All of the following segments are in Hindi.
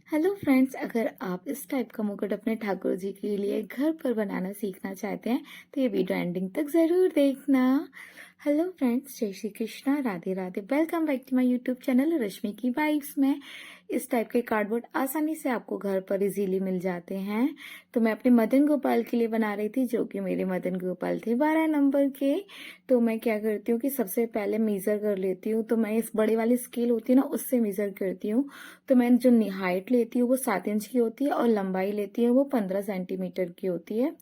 हेलो फ्रेंड्स, अगर आप इस टाइप का मुकुट अपने ठाकुर जी के लिए घर पर बनाना सीखना चाहते हैं तो ये वीडियो एंडिंग तक ज़रूर देखना। हेलो फ्रेंड्स, जय Shri Krishna, Radhe Radhe. Welcome back to my YouTube channel Rashmi की वाइब्स में। इस टाइप के कार्डबोर्ड आसानी से आपको घर पर इजीली मिल जाते हैं। तो मैं अपने मदन गोपाल के लिए बना रही थी, जो कि मेरे मदन गोपाल थे 12 नंबर के। तो मैं क्या करती हूँ कि सबसे पहले मेज़र कर लेती हूँ। तो मैं इस बड़ी वाली स्केल होती है ना, उससे मेज़र करती हूँ। तो मैं जो हाइट लेती हूँ वो 7 इंच की होती है और लंबाई लेती हूँ वो 15 सेंटीमीटर की होती है।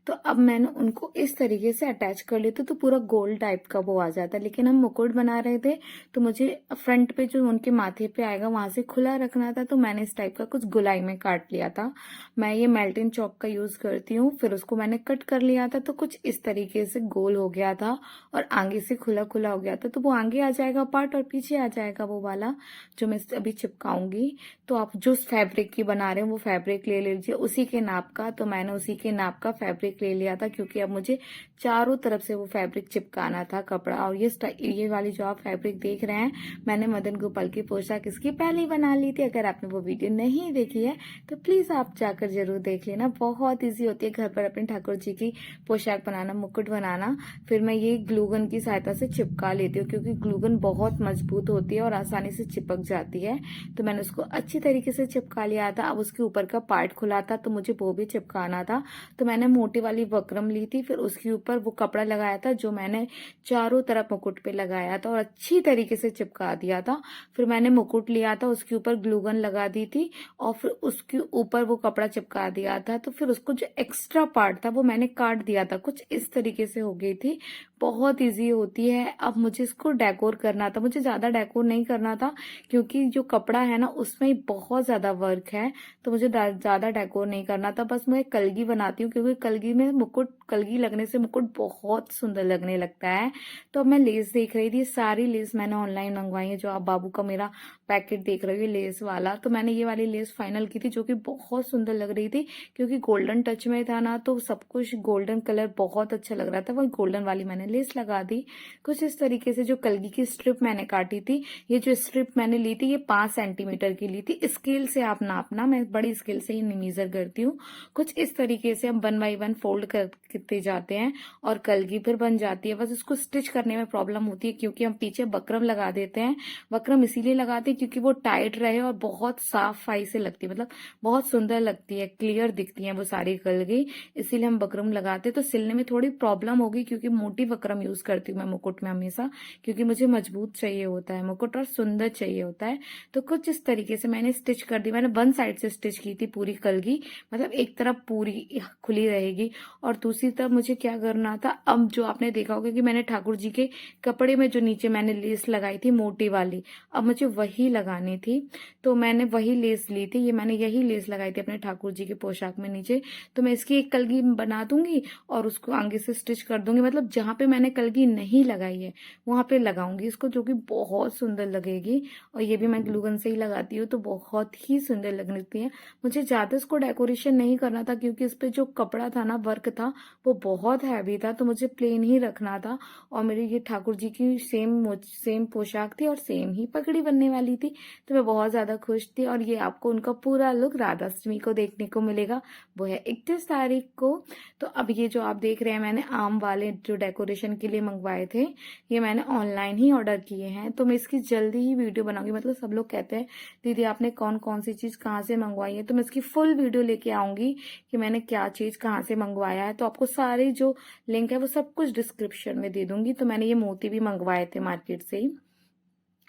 तो अब मैंने उनको इस तरीके से अटैच कर लेती हूँ तो पूरा गोल टाइप का वो आ जाता है। लेकिन हम मुकुट बना रहे थे तो मुझे फ्रंट पे जो उनके माथे पे आएगा वहां से खुला रखना था, तो मैंने इस टाइप का कुछ गोलाई में काट लिया था। मैं ये मेल्टिन चॉक का यूज करती हूँ। फिर उसको मैंने कट कर लिया था तो कुछ इस तरीके से गोल हो गया था और आगे से खुला खुला हो गया था। तो वो आगे आ जाएगा पार्ट और पीछे आ जाएगा वो वाला जो मैं अभी चिपकाऊंगी। तो आप जो फैब्रिक की बना रहे हो वो फैब्रिक ले लीजिए उसी के नाप का। तो मैंने उसी के नाप का फैब्रिक ले लिया था, क्योंकि अब मुझे चारों तरफ से वो फैब्रिक चिपकाना था कपड़ा। और ये वाली जो आप फैब्रिक देख रहे हैं, मैंने मदन गोपाल की पोशाक इसकी पहले ही बना ली थी। अगर आपने वो वीडियो नहीं देखी है तो प्लीज आप जाकर जरूर देख लेना। बहुत ईजी होती है घर पर अपने ठाकुर जी की पोशाक बनाना, मुकुट बनाना। फिर मैं ये ग्लूगन की सहायता से चिपका लेती हूँ, क्योंकि ग्लूगन बहुत मजबूत होती है और आसानी से चिपक जाती है। तो मैंने उसको अच्छी तरीके से चिपका लिया था। अब उसके ऊपर का पार्ट खुला था तो मुझे वो भी चिपकाना था। तो मैंने मोटी वाली वक्रम ली थी, फिर उसके ऊपर वो कपड़ा लगाया था जो मैंने चारों तरफ मुकुट पे लगाया था और अच्छी तरीके से चिपका दिया था। फिर मैंने मुकुट लिया था, उसके ऊपर ग्लूगन लगा दी थी और फिर उसके ऊपर वो कपड़ा चिपका दिया था। तो फिर उसको जो एक्स्ट्रा पार्ट था वो मैंने काट दिया था। कुछ इस तरीके से हो गई थी। बहुत इजी होती है। अब मुझे इसको डेकोर करना था। मुझे ज्यादा डेकोर नहीं करना था, क्योंकि जो कपड़ा है ना उसमें बहुत ज्यादा वर्क है। तो मुझे ज्यादा डेकोर नहीं करना था। बस मैं कलगी बनाती हूँ, क्योंकि कलगी लगने से मुकुट बहुत सुंदर लगने लगता है। तो अब मैं लेस देख रही थी। सारी लेस मैंने ऑनलाइन मंगवाई है। जो आप बाबू का मेरा पैकेट देख रहे हो ये लेस वाला, तो मैंने ये वाली लेस फाइनल की थी, जो कि बहुत सुंदर लग रही थी। क्योंकि गोल्डन टच में था ना, तो सब कुछ गोल्डन कलर बहुत अच्छा लग रहा था। वही गोल्डन वाली मैंने लेस लगा दी। कुछ इस तरीके से जो कलगी की स्ट्रिप मैंने काटी थी, ये जो स्ट्रिप मैंने ली थी ये 5 सेंटीमीटर की ली थी। स्केल से आप नापना, मैं बड़ी स्केल से ही मेजर करती हूँ। कुछ इस तरीके से हम 1 बाय 1 फोल्ड करते जाते हैं और कलगी फिर बन जाती है। बस इसको स्टिच करने में प्रॉब्लम होती है, क्योंकि हम पीछे बकरम लगा देते हैं। बकरम इसीलिए लगाते हैं क्योंकि वो टाइट रहे और बहुत साफ फाई से लगती है, मतलब बहुत सुंदर लगती है, क्लियर दिखती है वो सारी कलगी। इसीलिए हम बकरम लगाते हैं। तो सिलने में थोड़ी प्रॉब्लम होगी, क्योंकि मोटी बकरम यूज करती हूँ मैं मुकुट में हमेशा, क्योंकि मुझे मजबूत चाहिए होता है मुकुट और सुंदर चाहिए होता है। तो कुछ इस तरीके से मैंने स्टिच कर दी। मैंने वन साइड से स्टिच की थी पूरी कलगी, मतलब एक तरफ पूरी खुली रहेगी और दूसरी तरफ मुझे क्या करना था। अब जो आपने देखा होगा कि मैंने ठाकुर जी के कपड़े में जो नीचे मैंने लेस लगाई थी मोटी वाली, अब मुझे वही लगानी थी। तो मैंने वही लेस ली थी। ये मैंने यही लेस लगाई थी अपने ठाकुर जी के पोशाक में नीचे। तो मैं इसकी एक कलगी बना दूंगी और उसको आगे से स्टिच कर दूंगी, मतलब जहां पे मैंने कलगी नहीं लगाई है वहां पे लगाऊंगी इसको, जो कि बहुत सुंदर लगेगी। और ये भी मैं ग्लूगन से ही लगाती हूँ, तो बहुत ही सुंदर लगती है। मुझे ज्यादा इसको डेकोरेशन नहीं करना था, क्योंकि इस पे जो कपड़ा था ना, वर्क था, वो बहुत हैवी था। तो मुझे प्लेन ही रखना था। और मेरी ये ठाकुर जी की सेम पोशाक थी और सेम ही पगड़ी बनने वाली थी। तो मैं बहुत ज्यादा खुश थी। और ये आपको उनका पूरा लुक राधाष्टमी को देखने को मिलेगा, वो है 31 तारीख को। तो अब ये जो आप देख रहे हैं, मैंने आम वाले जो डेकोरेशन के लिए मंगवाए थे, ये मैंने ऑनलाइन ही ऑर्डर किए हैं। तो मैं इसकी जल्दी ही वीडियो बनाऊंगी। मतलब सब लोग कहते हैं दीदी आपने कौन कौन सी चीज कहाँ से मंगवाई है, तो मैं इसकी फुल वीडियो लेके आऊंगी कि मैंने क्या चीज कहाँ से मंगवाया है। तो आपको सारे जो लिंक है वो सब कुछ डिस्क्रिप्शन में दे दूंगी। तो मैंने ये मोती भी मंगवाए थे मार्केट से ही।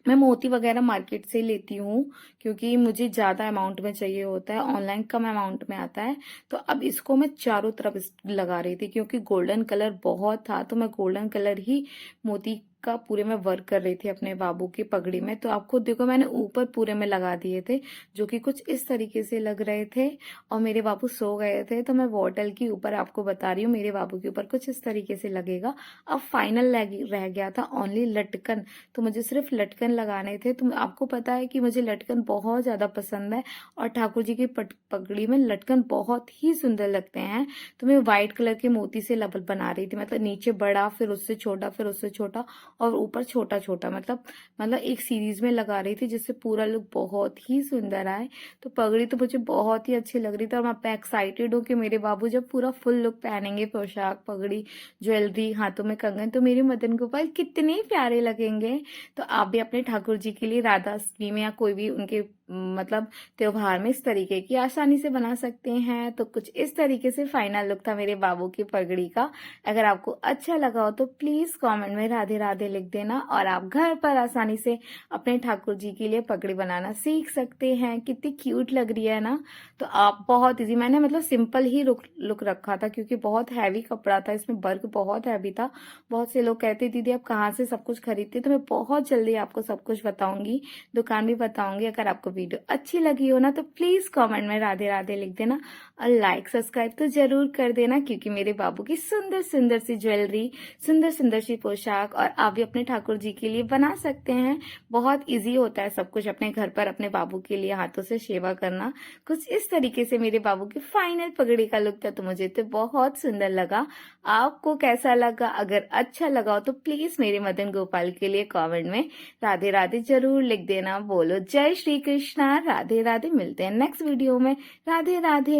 मैं मोती वगैरह मार्केट से ही लेती हूँ, क्योंकि मुझे ज्यादा अमाउंट में चाहिए होता है, ऑनलाइन कम अमाउंट में आता है। तो अब इसको मैं चारों तरफ लगा रही थी, क्योंकि गोल्डन कलर बहुत था, तो मैं गोल्डन कलर ही मोती का पूरे में वर्क कर रही थी अपने बाबू की पगड़ी में। तो आप खुद देखो, मैंने ऊपर पूरे में लगा दिए थे, जो कि कुछ इस तरीके से लग रहे थे। और मेरे बाबू सो गए थे, तो मैं बॉटल के ऊपर आपको बता रही हूँ, मेरे बाबू के ऊपर कुछ इस तरीके से लगेगा। अब फाइनल रह गया था ओनली लटकन। तो मुझे सिर्फ लटकन लगाने थे। तो आपको पता है कि मुझे लटकन बहुत ज्यादा पसंद है, और ठाकुर जी की पगड़ी में लटकन बहुत ही सुंदर लगते हैं। तो मैं व्हाइट कलर के मोती से बना रही थी, मतलब नीचे बड़ा, फिर उससे छोटा, फिर उससे छोटा, और ऊपर छोटा छोटा, मतलब एक सीरीज में लगा रही थी, जिससे पूरा लुक बहुत ही सुंदर आए। तो पगड़ी तो मुझे बहुत ही अच्छी लग रही थी, और मैं एक्साइटेड हूँ कि मेरे बाबू जब पूरा फुल लुक पहनेंगे, पोशाक, पगड़ी, ज्वेलरी, हाथों में कंगन, तो मेरे मदन गोपाल कितने प्यारे लगेंगे। तो आप भी अपने ठाकुर जी के लिए राधा अष्टमी में या कोई भी उनके मतलब त्योहार में इस तरीके की आसानी से बना सकते हैं। तो कुछ इस तरीके से फाइनल लुक था मेरे बाबू की पगड़ी का। अगर आपको अच्छा लगा हो तो प्लीज कमेंट में राधे राधे लिख देना, और आप घर पर आसानी से अपने ठाकुर जी के लिए पगड़ी बनाना सीख सकते हैं। कितनी क्यूट लग रही है ना। तो आप बहुत इजी, मैंने मतलब सिंपल ही लुक रखा था, क्योंकि बहुत हैवी कपड़ा था, इसमें वर्क बहुत हैवी था। बहुत से लोग कहते दीदी आप कहाँ से सब कुछ खरीदते, तो मैं बहुत जल्दी आपको सब कुछ बताऊंगी, दुकान भी बताऊंगी। अगर आपको वीडियो अच्छी लगी हो ना तो प्लीज कमेंट में राधे राधे लिख देना, और लाइक सब्सक्राइब तो जरूर कर देना, क्योंकि मेरे बाबू की सुंदर सुंदर सी ज्वेलरी, सुंदर सुंदर सी पोशाक, और आप भी अपने ठाकुर जी के लिए बना सकते हैं। बहुत इजी होता है सब कुछ अपने घर पर अपने बाबू के लिए हाथों से सेवा करना। कुछ इस तरीके से मेरे बाबू की फाइनल पगड़ी का लुक था, तो मुझे तो बहुत सुंदर लगा। आपको कैसा लगा? अगर अच्छा लगा हो तो प्लीज मेरे मदन गोपाल के लिए कमेंट में राधे राधे जरूर लिख देना। बोलो जय श्री कृष्णा, राधे राधे। मिलते हैं नेक्स्ट वीडियो में। राधे राधे।